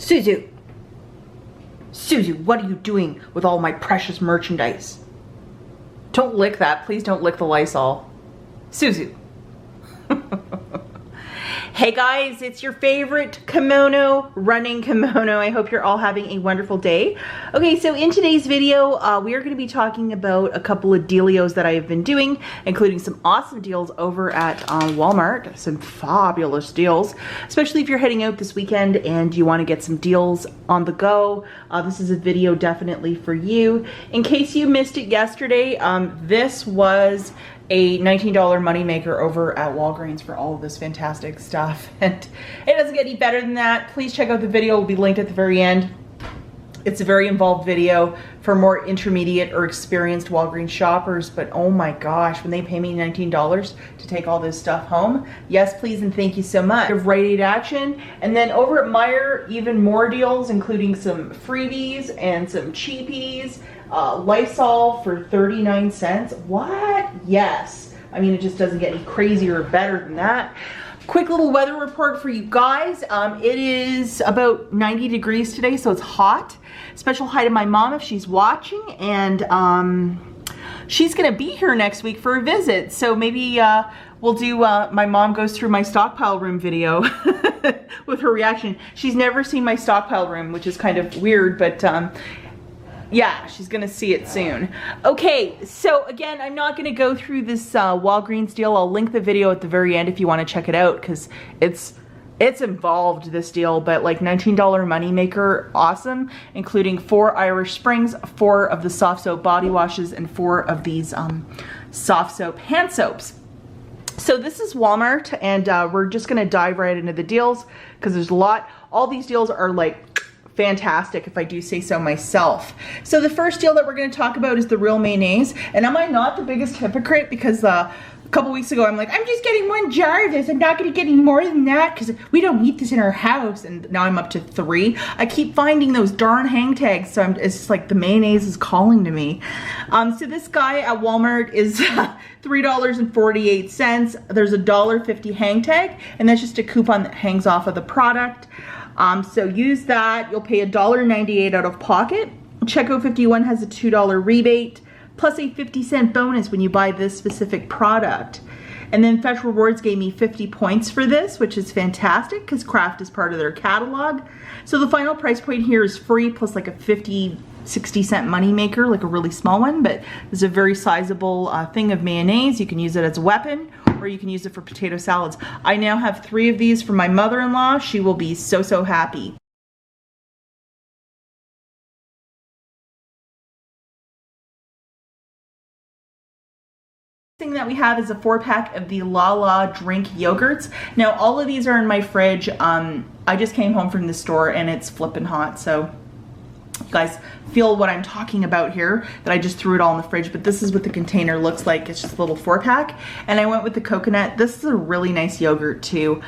Suzu! Suzu, what are you doing with all my precious merchandise? Don't lick that. Please don't lick the Lysol. Suzu. Hey guys, it's your favorite kimono, running kimono. I hope you're all having a wonderful day. Okay, so in today's video, we are going to be talking about a couple of dealios that I have been doing, including some awesome deals over at Walmart. Some fabulous deals, especially if you're heading out this weekend and you want to get some deals on the go. This is a video definitely for you. In case you missed it yesterday, this was a $19 moneymaker over at Walgreens for all of this fantastic stuff. And it doesn't get any better than that. Please check out the video. It will be linked at the very end. It's a very involved video for more intermediate or experienced Walgreens shoppers, but oh my gosh, when they pay me $19 to take all this stuff home, yes please and thank you so much. Rite Aid action. And then over at Meijer, even more deals, including some freebies and some cheapies. Lysol for 39 cents. What? Yes. I mean, it just doesn't get any crazier or better than that. Quick little weather report for you guys. It is about 90 degrees today, so it's hot. Special hi to my mom if she's watching, and she's gonna be here next week for a visit. So maybe we'll do my mom goes through my stockpile room video with her reaction. She's never seen my stockpile room, which is kind of weird, but yeah, she's gonna see it soon. Okay, so again, I'm not gonna go through this Walgreens deal. I'll link the video at the very end if you wanna check it out, because it's involved, this deal, but like $19 moneymaker, awesome, including 4 Irish Springs, 4 of the soft soap body washes, and 4 of these soft soap hand soaps. So this is Walmart, and we're just gonna dive right into the deals, because there's a lot. All these deals are like fantastic, if I do say so myself. So the first deal that we're going to talk about is the real mayonnaise. And am I not the biggest hypocrite? Because a couple weeks ago I'm like, I'm just getting 1 jar of this, I'm not going to get any more than that because we don't eat this in our house. And now I'm up to 3. I keep finding those darn hang tags, so it's just like the mayonnaise is calling to me. So this guy at Walmart is $3.48. There's a $1.50 hang tag, and that's just a coupon that hangs off of the product. So use that. You'll pay $1.98 out of pocket. Checkout 51 has a $2 rebate plus a 50-cent bonus when you buy this specific product. And then Fetch Rewards gave me 50 points for this, which is fantastic because Kraft is part of their catalog. So the final price point here is free plus like a 60-cent money maker, like a really small one, but it's a very sizable thing of mayonnaise. You can use it as a weapon, or you can use it for potato salads. I now have 3 of these for my mother-in-law. She will be so, so happy. Thing that we have is a 4-pack of the La drink yogurts. Now all of these are in my fridge. I just came home from the store and it's flipping hot, so you guys feel what I'm talking about here, that I just threw it all in the fridge, but this is what the container looks like. It's just a little 4-pack, and I went with the coconut. This is a really nice yogurt too.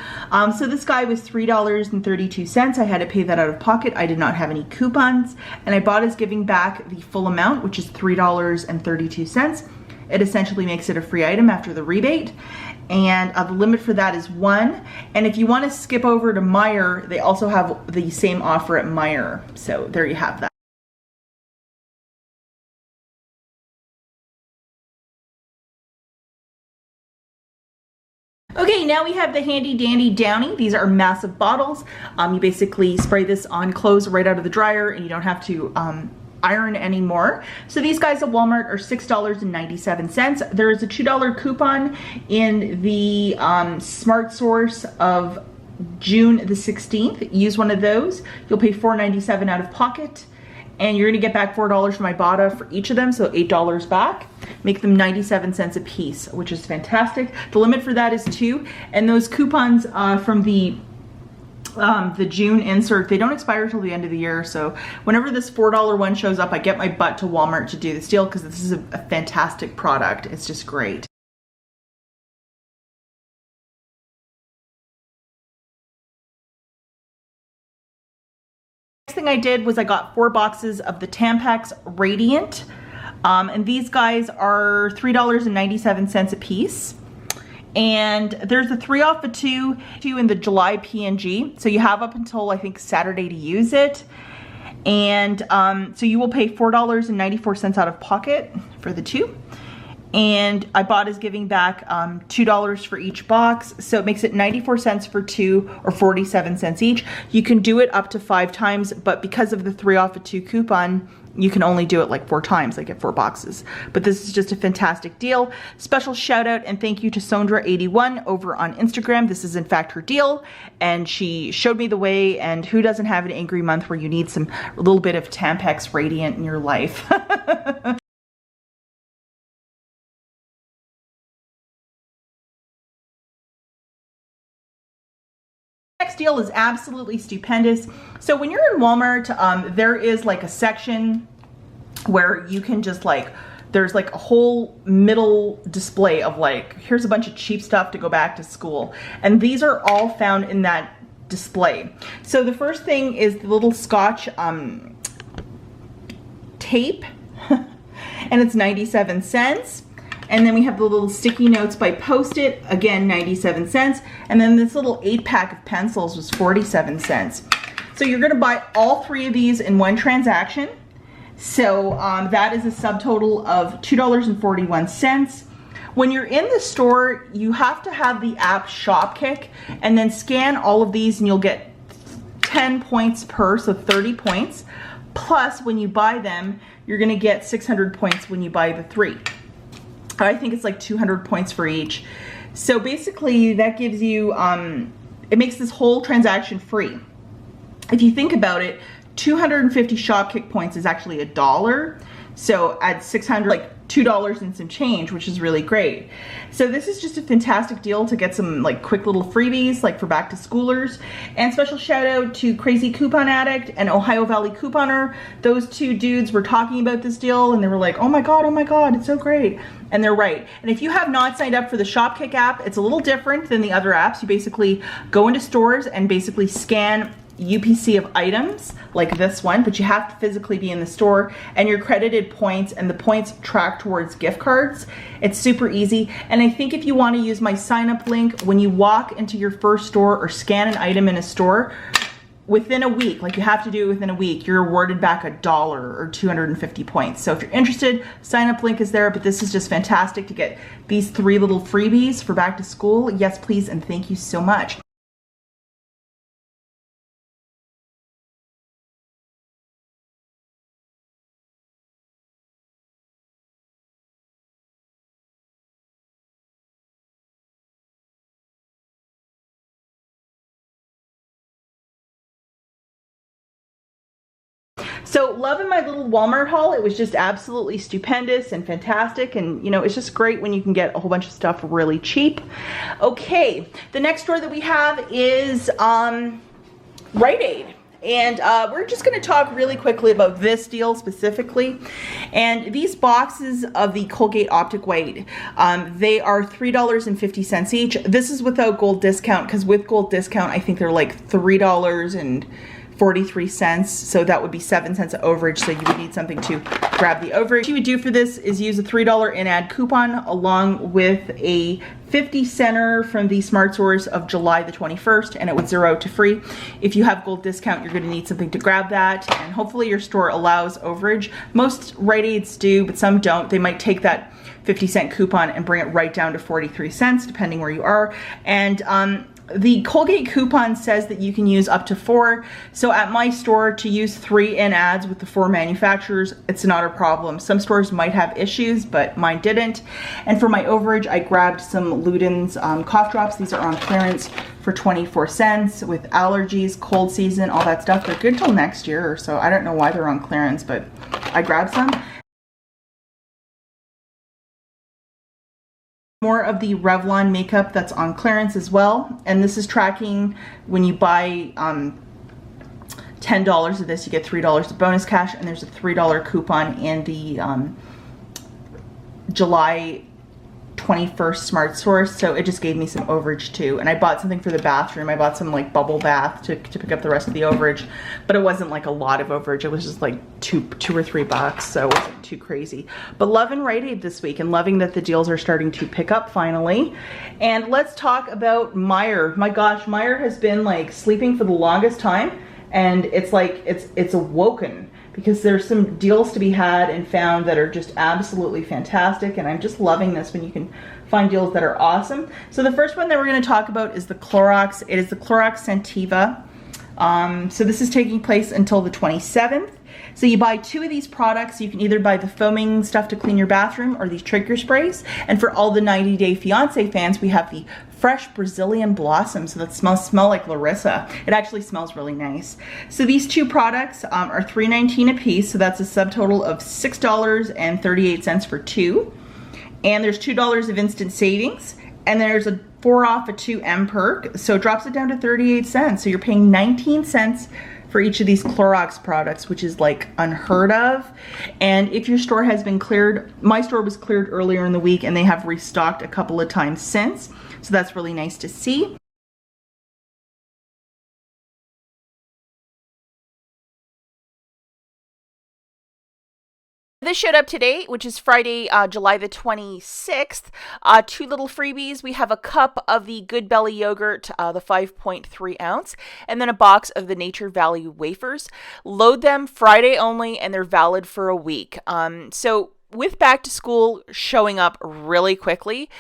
So this guy was $3.32. I had to pay that out of pocket. I did not have any coupons, and I bought his giving back the full amount, which is $3.32. It essentially makes it a free item after the rebate. And the limit for that is 1. And if you want to skip over to Meijer, they also have the same offer at Meijer. So there you have that. Okay, now we have the handy dandy Downy. These are massive bottles. You basically spray this on clothes right out of the dryer, and you don't have to iron anymore. So these guys at Walmart are $6.97. There is a $2 coupon in the Smart Source of June the 16th. Use one of those. You'll pay $4.97 out of pocket, and you're gonna get back $4 from IBOTTA for each of them, so $8 back. Make them 97 cents a piece, which is fantastic. The limit for that is 2, and those coupons from the June insert, they don't expire till the end of the year. So whenever this $4 one shows up, I get my butt to Walmart to do this deal, because this is a fantastic product. It's just great. Next thing I did was I got 4 boxes of the Tampax Radiant, and these guys are $3.97 a piece. And there's a 3 off of 2 in the July P&G. So you have up until I think Saturday to use it. And so you will pay $4.94 out of pocket for the 2. And IBOTTA is giving back $2 for each box. So it makes it 94 cents for 2 or 47 cents each. You can do it up to 5 times, but because of the 3 off of 2 coupon, you can only do it like 4 times, like get 4 boxes. But this is just a fantastic deal. Special shout out and thank you to Sondra81 over on Instagram. This is in fact her deal, and she showed me the way, and who doesn't have an angry month where you need a little bit of Tampax Radiant in your life? Next deal is absolutely stupendous. So when you're in Walmart, there is like a section where you can just like, there's like a whole middle display of like, here's a bunch of cheap stuff to go back to school. And these are all found in that display. So the first thing is the little Scotch tape, and it's 97 cents. And then we have the little sticky notes by Post-it, again 97 cents. And then this little 8-pack of pencils was 47 cents. So you're gonna buy all 3 of these in one transaction. So that is a subtotal of $2.41. When you're in the store, you have to have the app Shopkick and then scan all of these and you'll get 10 points per, so 30 points. Plus, when you buy them, you're gonna get 600 points when you buy the 3. I think it's like 200 points for each. So basically that gives you, it makes this whole transaction free. If you think about it, 250 Shopkick points is actually $1. So at 600, like $2 and some change, which is really great. So this is just a fantastic deal to get some like quick little freebies like for back to schoolers. And special shout out to Crazy Coupon Addict and Ohio Valley Couponer. Those 2 dudes were talking about this deal and they were like, oh my God, it's so great. And they're right. And if you have not signed up for the Shopkick app, it's a little different than the other apps. You basically go into stores and basically scan UPC of items like this one, but you have to physically be in the store, and you're credited points, and the points track towards gift cards. It's super easy. And I think if you want to use my sign up link, when you walk into your first store or scan an item in a store, within a week, like you have to do it within a week, you're awarded back $1 or 250 points. So if you're interested, sign up link is there, but this is just fantastic to get these 3 little freebies for back to school. Yes, please, and thank you so much. So loving my little Walmart haul. It was just absolutely stupendous and fantastic, and you know, it's just great when you can get a whole bunch of stuff really cheap. Okay, the next store that we have is Rite Aid. And we're just going to talk really quickly about this deal specifically. And these boxes of the Colgate Optic White, they are $3.50 each. This is without gold discount, because with gold discount, I think they're like $3.43, so that would be 7 cents of overage, so you would need something to grab the overage. What you would do for this is use a $3 in-ad coupon along with a 50 center from the Smart Source of July the 21st, and it would zero out to free. If you have gold discount, you're going to need something to grab that, and hopefully your store allows overage. Most Rite Aids do, but some don't. They might take that 50-cent coupon and bring it right down to 43 cents, depending where you are. And the Colgate coupon says that you can use up to 4. So at my store, to use 3 in ads with the 4 manufacturers, it's not a problem. Some stores might have issues, but mine didn't. And for my overage, I grabbed some Luden's cough drops. These are on clearance for 24 cents with allergies, cold season, all that stuff. They're good till next year or so. I don't know why they're on clearance, but I grabbed some. More of the Revlon Makeup that's on clearance as well, and this is tracking when you buy $10 of this, you get $3 of bonus cash, and there's a $3 coupon in the July 21st Smart Source, so it just gave me some overage too. And I bought something for the bathroom. I bought some like bubble bath to pick up the rest of the overage, but it wasn't like a lot of overage. It was just like two or $3, so it wasn't too crazy. But loving Rite Aid this week and loving that the deals are starting to pick up finally. And let's talk about Meijer. My gosh, Meijer has been like sleeping for the longest time, and it's like it's awoken, because there's some deals to be had and found that are just absolutely fantastic, and I'm just loving this when you can find deals that are awesome. So the first one that we're going to talk about is the Clorox. It is the Clorox Scentiva. So this is taking place until the 27th. So you buy 2 of these products. You can either buy the foaming stuff to clean your bathroom or these trigger sprays. And for all the 90 Day Fiance fans, we have the fresh Brazilian blossom. So that smell like Larissa. It actually smells really nice. So these 2 products are $3.19 a piece. So that's a subtotal of $6.38 for 2. And there's $2 of instant savings. And there's a 4 off a 2M perk. So it drops it down to 38 cents. So you're paying 19 cents for each of these Clorox products, which is like unheard of. And if your store has been cleared, my store was cleared earlier in the week, and they have restocked a couple of times since. So that's really nice to see. This showed up today, which is Friday, July the 26th. 2 little freebies. We have a cup of the Good Belly yogurt, the 5.3 ounce, and then a box of the Nature Valley wafers. Load them Friday only, and they're valid for a week. So with back to school showing up really quickly,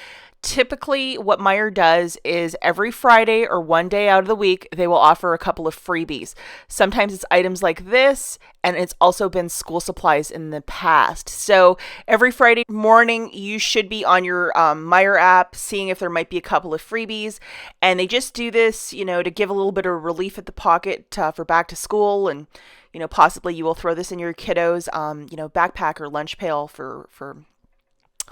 typically what Meijer does is every Friday or one day out of the week, they will offer a couple of freebies. Sometimes it's items like this, and it's also been school supplies in the past. So every Friday morning, you should be on your Meijer app seeing if there might be a couple of freebies. And they just do this, you know, to give a little bit of relief at the pocket for back to school. And, you know, possibly you will throw this in your kiddos, you know, backpack or lunch pail for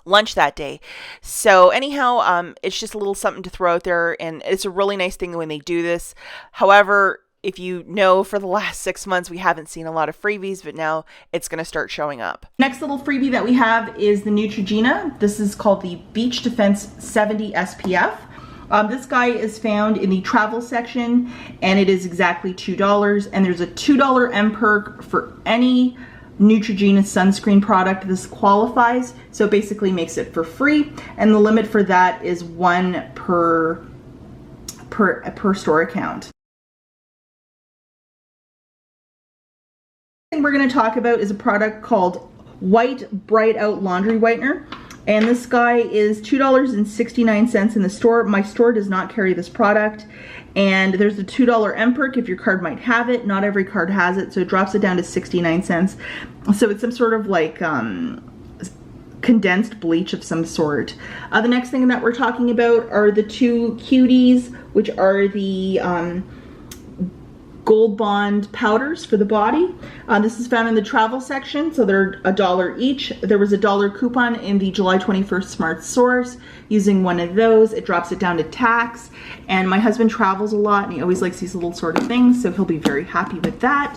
lunch that day. So anyhow, it's just a little something to throw out there, and it's a really nice thing when they do this. However, if you know, for the last 6 months, we haven't seen a lot of freebies, but now it's going to start showing up. Next little freebie that we have is the Neutrogena. This is called the Beach Defense 70 SPF. This guy is found in the travel section, and it is exactly $2, and there's a $2 M perk for any Neutrogena sunscreen product. This qualifies, so it basically makes it for free, and the limit for that is 1 per store account. The thing we're going to talk about is a product called White Bright Out Laundry Whitener, and this guy is $2.69 in the store. My store does not carry this product, and there's a $2 M perk if your card might have it. Not every card has it, so it drops it down to 69 cents. So it's some sort of like condensed bleach of some sort. The next thing that we're talking about are the 2 cuties, which are the Gold Bond powders for the body. This is found in the travel section, so they're $1 each. There was a $1 coupon in the July 21st Smart Source. Using one of those, it drops it down to tax. And my husband travels a lot, and he always likes these little sort of things, so he'll be very happy with that.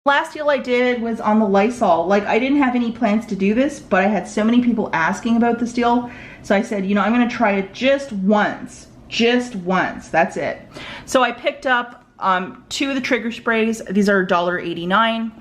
Last deal I did was on the Lysol. Like, I didn't have any plans to do this, but I had so many people asking about this deal, so I said, you know, I'm going to try it just once. Just once, that's it. So I picked up 2 of the trigger sprays. These are $1.89.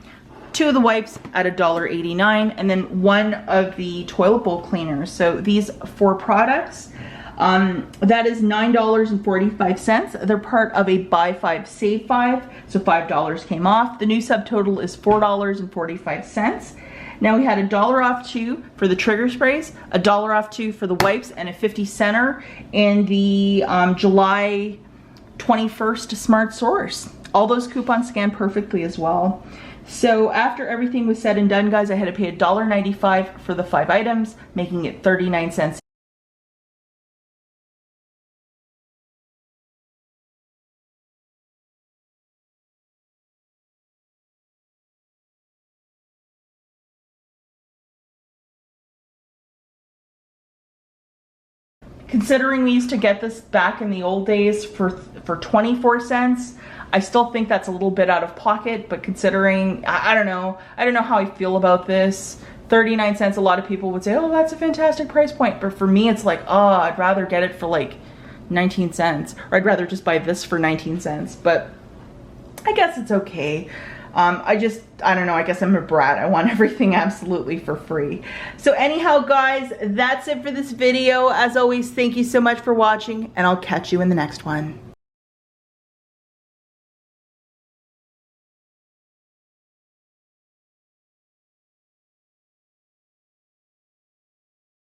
2 of the wipes at $1.89, and then 1 of the toilet bowl cleaners. So these 4 products, that is $9.45. They're part of a buy 5 save 5, so $5 came off. The new subtotal is $4.45. Now we had $1 off 2 for the trigger sprays, $1 off 2 for the wipes, and a 50 center in the July 21st Smart Source. All those coupons scanned perfectly as well. So after everything was said and done, guys, I had to pay $1.95 for the 5 items, making it 39 cents. Considering we used to get this back in the old days for 24 cents, I still think that's a little bit out of pocket, but considering, I don't know how I feel about this. 39 cents. A lot of people would say, oh, that's a fantastic price point. But for me, it's like, oh, I'd rather get it for like 19 cents. Or I'd rather just buy this for 19 cents. But I guess it's okay. I don't know, I guess I'm a brat. I want everything absolutely for free. So anyhow, guys, that's it for this video. As always, thank you so much for watching, and I'll catch you in the next one.